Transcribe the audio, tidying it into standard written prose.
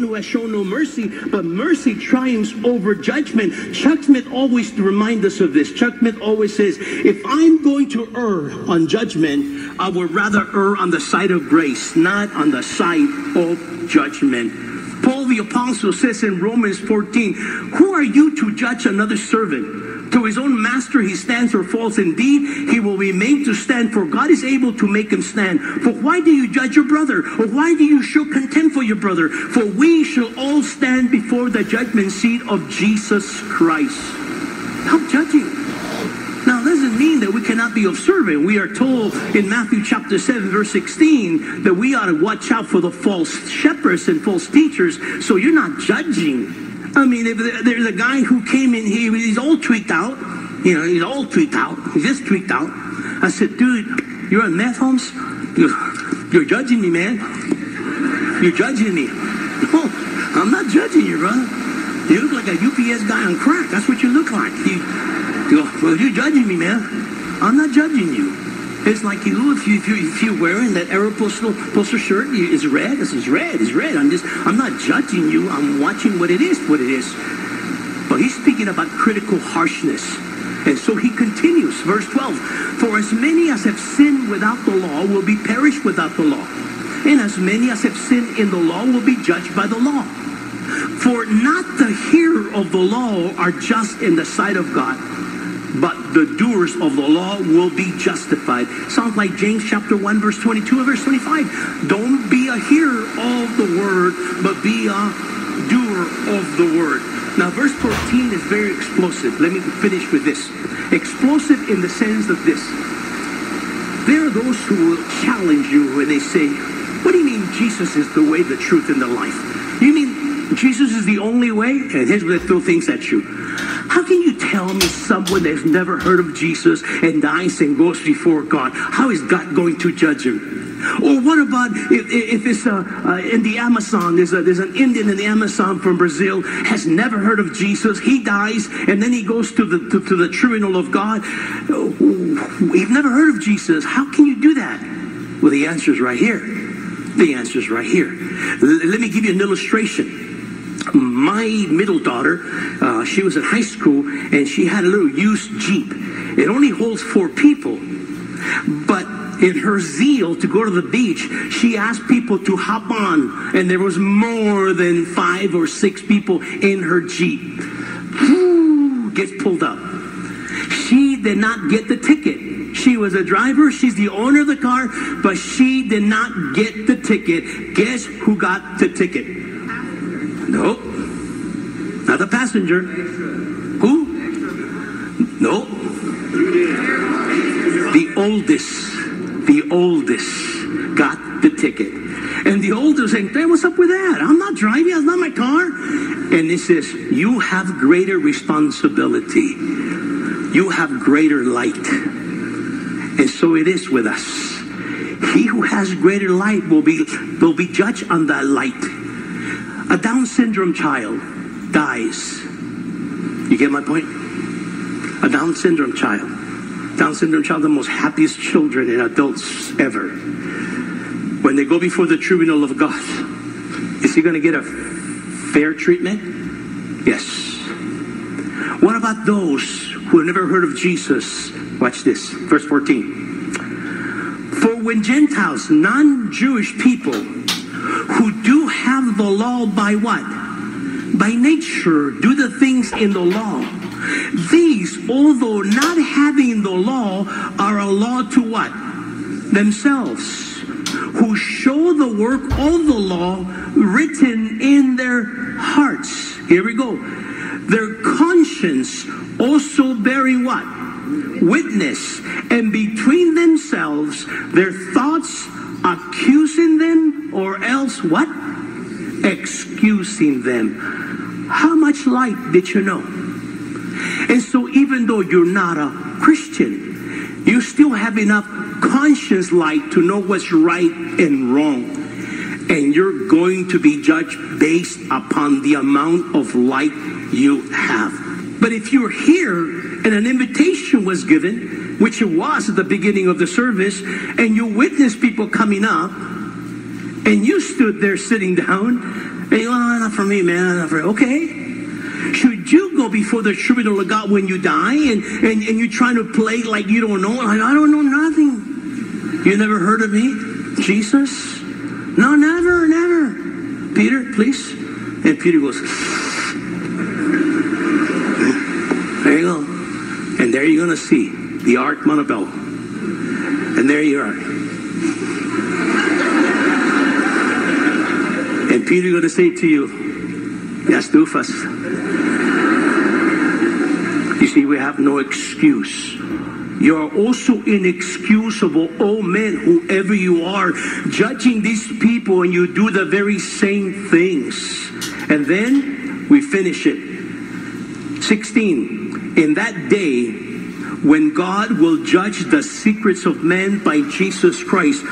who has shown no mercy, but mercy triumphs over judgment. Chuck Smith always reminds us of this. Chuck Smith always says, if I'm going to err on judgment, I would rather err on the side of grace, not on the side of judgment. Paul the Apostle says in Romans 14, who are you to judge another servant? To his own master he stands or falls. Indeed, he will be made to stand, for God is able to make him stand. For why do you judge your brother? Or why do you show contempt for your brother? For we shall all stand before the judgment seat of Jesus Christ. Stop judging. Now, doesn't mean that we cannot be observant. We are told in Matthew chapter 7, verse 16, that we ought to watch out for the false shepherds and false teachers. So you're not judging. I mean, if there's a guy who came in here, he's all tweaked out. You know, he's all tweaked out. He's just tweaked out. I said, dude, you're on meth, Holmes? You're judging me, man. You're judging me. No, I'm not judging you, brother. You look like a UPS guy on crack. That's what you look like. You go, well, you're judging me, man. I'm not judging you. It's like if you're wearing that Aeropostale shirt, it's red. This is red. It's red. I'm not judging you. I'm watching what it is. But he's speaking about critical harshness. And so he continues, verse 12. For as many as have sinned without the law will be perished without the law. And as many as have sinned in the law will be judged by the law. For not the hearer of the law are just in the sight of God, but the doers of the law will be justified. Sounds like James chapter 1, verse 22 and verse 25. Don't be a hearer of the word, but be a doer of the word. Now, verse 14 is very explosive. Let me finish with this. Explosive in the sense of this. There are those who will challenge you and they say, what do you mean Jesus is the way, the truth, and the life? You mean Jesus is the only way? And here's where they throw things at you. How can you tell me someone that's never heard of Jesus and dies and goes before God? How is God going to judge him? Or what about if it's in the Amazon, there's an Indian in the Amazon from Brazil, has never heard of Jesus, he dies, and then he goes to the tribunal of God. We've never heard of Jesus. How can you do that? Well, the answer is right here. The answer is right here. Let me give you an illustration. My middle daughter, she was in high school, and she had a little used Jeep. It only holds 4 people. But in her zeal to go to the beach, she asked people to hop on, and there was more than 5 or 6 people in her Jeep. Gets pulled up. She did not get the ticket. She was a driver, she's the owner of the car, but she did not get the ticket. Guess who got the ticket? Nope. Not the passenger. Who? Nope. The oldest got the ticket. And the oldest saying, hey, what's up with that? I'm not driving, that's not my car. And it says, you have greater responsibility. You have greater light. And so it is with us. He who has greater light will be judged on that light. A Down syndrome child dies. You get my point? A Down syndrome child. Down syndrome child, the most happiest children and adults ever. When they go before the tribunal of God, is he going to get a fair treatment? Yes. What about those who have never heard of Jesus? Watch this, verse 14. For when Gentiles, non-Jewish people, who do have the law by what? By nature, do the things in the law. These, although not having the law, are a law to what? Themselves, who show the work of the law written in their hearts. Here we go. Their conscience also bearing what? Witness. And between themselves, their thoughts accusing them, or else what? Excusing them. How much light did you know? And so even though you're not a Christian, you still have enough conscience light to know what's right and wrong. And you're going to be judged based upon the amount of light you have. But if you're here and an invitation was given, which it was at the beginning of the service, and you witnessed people coming up, and you stood there sitting down, And you go, oh, not for me, man. Not for me. Okay. Should you go before the tribunal of God when you die and you're trying to play like you don't know? Like, I don't know nothing. You never heard of me? Jesus? No, never, never. Peter, please. And Peter goes, there you go. And there you're going to see the Ark Montebello. And there you are. And Peter going to say to you, yes, Dufus. You see, we have no excuse. You're also inexcusable, oh men, whoever you are, judging these people, and you do the very same things. And then we finish it. 16. In that day, when God will judge the secrets of men by Jesus Christ,